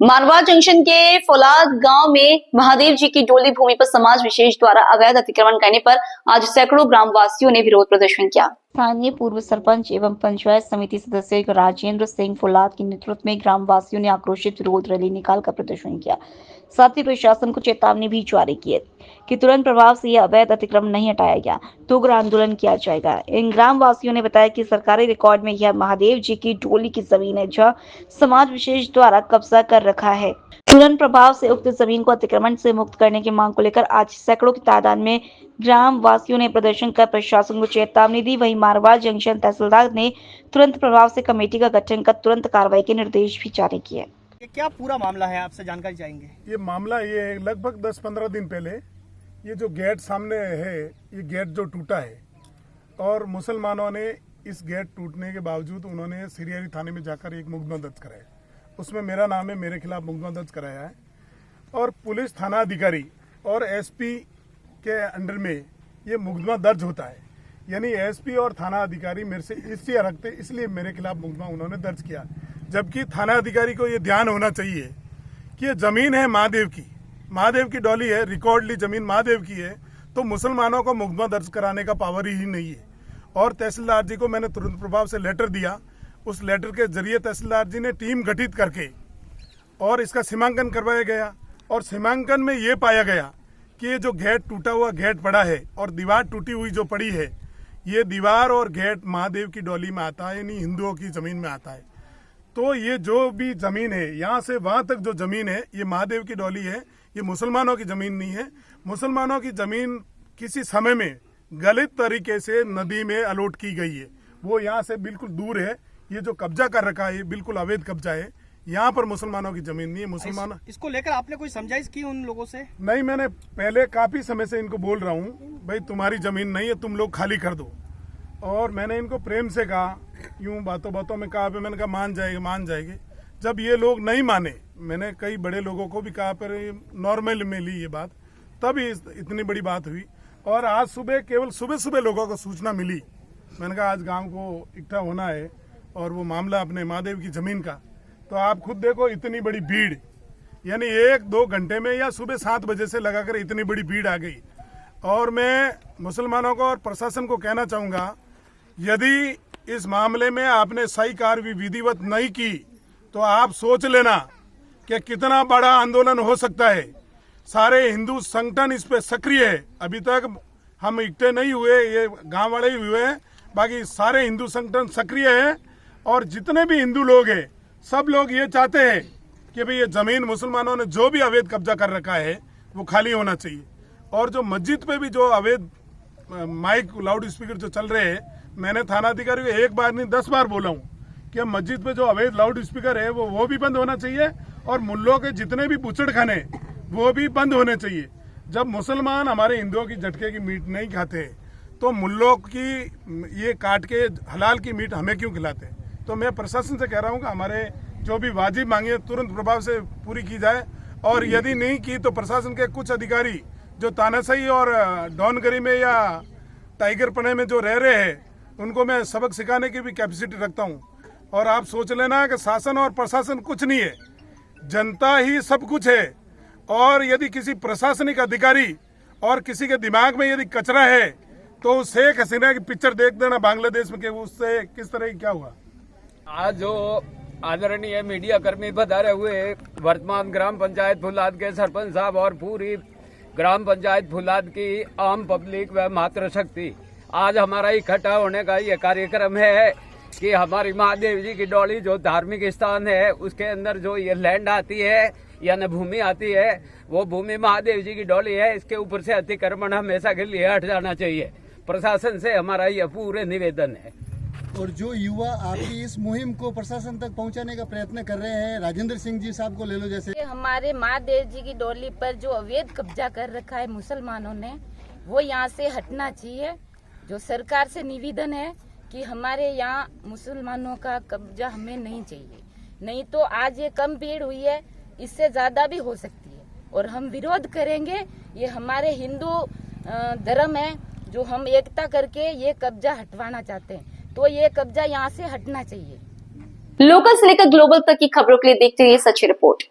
Marwar junction के फौलाद गांव में महादेव जी की डोली भूमि पर समाज विशेष द्वारा अवैध अतिक्रमण करने पर आज सैकड़ों ग्रामवासियों ने विरोध प्रदर्शन किया। स्थानीय पूर्व सरपंच एवं पंचायत समिति सदस्य राजेंद्र सिंह फौलाद के नेतृत्व में ग्रामवासियों ने आक्रोशित विरोध रैली निकालकर प्रदर्शन किया। साथ ही प्रशासन को चेतावनी भी जारी की है कि तुरंत प्रभाव से यह अवैध अतिक्रमण नहीं हटाया गया तो उग्र आंदोलन किया जाएगा। इन ग्रामवासियों ने बताया कि सरकारी रिकॉर्ड में यह महादेव जी की डोली की जमीन है, जहां समाज विशेष द्वारा कब्जा कर रखा है। तुरंत प्रभाव से उक्त जमीन को अतिक्रमण से मुक्त करने की मांग को लेकर आज सैकड़ों की तादाद में ग्राम वासियों ने प्रदर्शन कर प्रशासन को चेतावनी दी। वहीं मारवाड़ जंक्शन तहसीलदार ने तुरंत प्रभाव से कमेटी का गठन कर तुरंत कार्रवाई के निर्देश भी जारी किए। ये क्या पूरा मामला है, आपसे जानकारी चाहेंगे। ये मामला ये है, लगभग 10-15 दिन पहले ये जो गेट सामने है, ये गेट जो टूटा है और मुसलमानों ने इस गेट टूटने के बावजूद उन्होंने सिरियारी थाने में जाकर एक मुकदमा दर्ज कराया। उसमें मेरा नाम है, मेरे खिलाफ मुकदमा दर्ज कराया है और पुलिस थाना अधिकारी और एसपी के अंडर में ये मुकदमा दर्ज होता है। यानी एसपी और थाना अधिकारी मेरे से इसलिए रखते, इसलिए मेरे खिलाफ मुकदमा उन्होंने दर्ज किया। जबकि थाना अधिकारी को ये ध्यान होना चाहिए कि ये जमीन है महादेव की डोली है, रिकॉर्डली जमीन महादेव की है, तो मुसलमानों को मुकदमा दर्ज कराने का पावर ही नहीं है। और तहसीलदार जी को मैंने तुरंत प्रभाव से लेटर दिया। उस लेटर के जरिए तहसीलदार जी ने टीम गठित करके और इसका सीमांकन करवाया गया और सीमांकन में ये पाया गया कि ये जो गेट टूटा हुआ गेट पड़ा है और दीवार टूटी हुई जो पड़ी है, ये दीवार और गेट महादेव की डोली में आता है, यानी हिंदुओं की जमीन में आता है। तो ये जो भी जमीन है, यहाँ से वहां तक जो जमीन है, ये महादेव की डोली है, ये मुसलमानों की जमीन नहीं है। मुसलमानों की जमीन किसी समय में गलत तरीके से नदी में अलॉट की गई है, वो यहाँ से बिल्कुल दूर है। ये जो कब्जा कर रखा है, बिल्कुल अवैध कब्जा है। यहाँ पर मुसलमानों की जमीन नहीं है। मुसलमान इसको लेकर आपने कोई समझाइश की उन लोगों से? नहीं, मैंने पहले काफी समय से इनको बोल रहा हूँ, भाई तुम्हारी जमीन नहीं है, तुम लोग खाली कर दो। और मैंने इनको प्रेम से कहा, यूं बातों बातों में कहा, मैंने कहा मान जाएंगे। जब ये लोग नहीं माने, मैंने कई बड़े लोगों को भी कहा, पर नॉर्मल में ली ये बात, तब इतनी बड़ी बात हुई। और आज सुबह केवल सुबह लोगों को सूचना मिली। मैंने कहा आज गांव को इकट्ठा होना है और वो मामला अपने महादेव की जमीन का, तो आप खुद देखो इतनी बड़ी भीड़, यानी 1-2 घंटे में या सुबह 7 बजे से लगाकर इतनी बड़ी भीड़ आ गई। और मैं मुसलमानों को और प्रशासन को कहना चाहूँगा, यदि इस मामले में आपने सही कार्रवाई विधिवत नहीं की तो आप सोच लेना कि कितना बड़ा आंदोलन हो सकता है। सारे हिंदू संगठन इस पे सक्रिय है। अभी तक हम इकट्ठे नहीं हुए, ये गांव वाले ही हुए हैं, बाकी सारे हिंदू संगठन सक्रिय है। और जितने भी हिंदू लोग हैं, सब लोग ये चाहते हैं कि भाई ये जमीन मुसलमानों ने जो भी अवैध कब्जा कर रखा है वो खाली होना चाहिए। और जो मस्जिद पे भी जो अवैध माइक लाउड स्पीकर जो चल रहे हैं, मैंने थाना अधिकारी को 1 बार नहीं 10 बार बोला हूँ कि मस्जिद पे जो अवैध लाउड स्पीकर है वो भी बंद होना चाहिए और मुल्लों के जितने भी बुचड़खाने वो भी बंद होने चाहिए। जब मुसलमान हमारे हिंदुओं की झटके की मीट नहीं खाते तो मुल्लों की ये काट के हलाल की मीट हमें क्यों खिलाते? तो मैं प्रशासन से कह रहा हूँ कि हमारे जो भी वाजिब मांगे तुरंत प्रभाव से पूरी की जाए। और यदि नहीं की तो प्रशासन के कुछ अधिकारी जो तानाशाही और डॉनगरी में या टाइगर पने में जो रह रहे हैं, उनको मैं सबक सिखाने की भी कैपेसिटी रखता हूँ। और आप सोच लेना कि शासन और प्रशासन कुछ नहीं है, जनता ही सब कुछ है। और यदि किसी प्रशासनिक अधिकारी और किसी के दिमाग में यदि कचरा है तो शेख हसीना की पिक्चर देख देना बांग्लादेश में कि उससे किस तरह क्या हुआ। आज जो आदरणीय मीडिया कर्मी पधारे हुए वर्तमान ग्राम पंचायत फुलाद के सरपंच साहब और पूरी ग्राम पंचायत फुलाद की आम पब्लिक व मातृ शक्ति, आज हमारा इकट्ठा होने का ये कार्यक्रम है कि हमारी महादेव जी की डोली जो धार्मिक स्थान है, उसके अंदर जो ये लैंड आती है या न भूमि आती है, वो भूमि महादेव जी की डोली है। इसके ऊपर से अतिक्रमण हमेशा के लिए हट जाना चाहिए। प्रशासन से हमारा यह पूरे निवेदन है। और जो युवा आपकी इस मुहिम को प्रशासन तक पहुंचाने का प्रयत्न कर रहे हैं, राजेंद्र सिंह जी साहब को ले लो, जैसे हमारे महादेव जी की डोली पर जो अवैध कब्जा कर रखा है मुसलमानों ने, वो यहाँ से हटना चाहिए। जो सरकार से निवेदन है कि हमारे यहाँ मुसलमानों का कब्जा हमें नहीं चाहिए, नहीं तो आज ये कम भीड़ हुई है, इससे ज्यादा भी हो सकती है और हम विरोध करेंगे। ये हमारे हिंदू धर्म है, जो हम एकता करके ये कब्जा हटवाना चाहते हैं, तो ये कब्जा यहाँ से हटना चाहिए। लोकल से लेकर ग्लोबल तक की खबरों के लिए देखते रहिए सच्ची रिपोर्ट।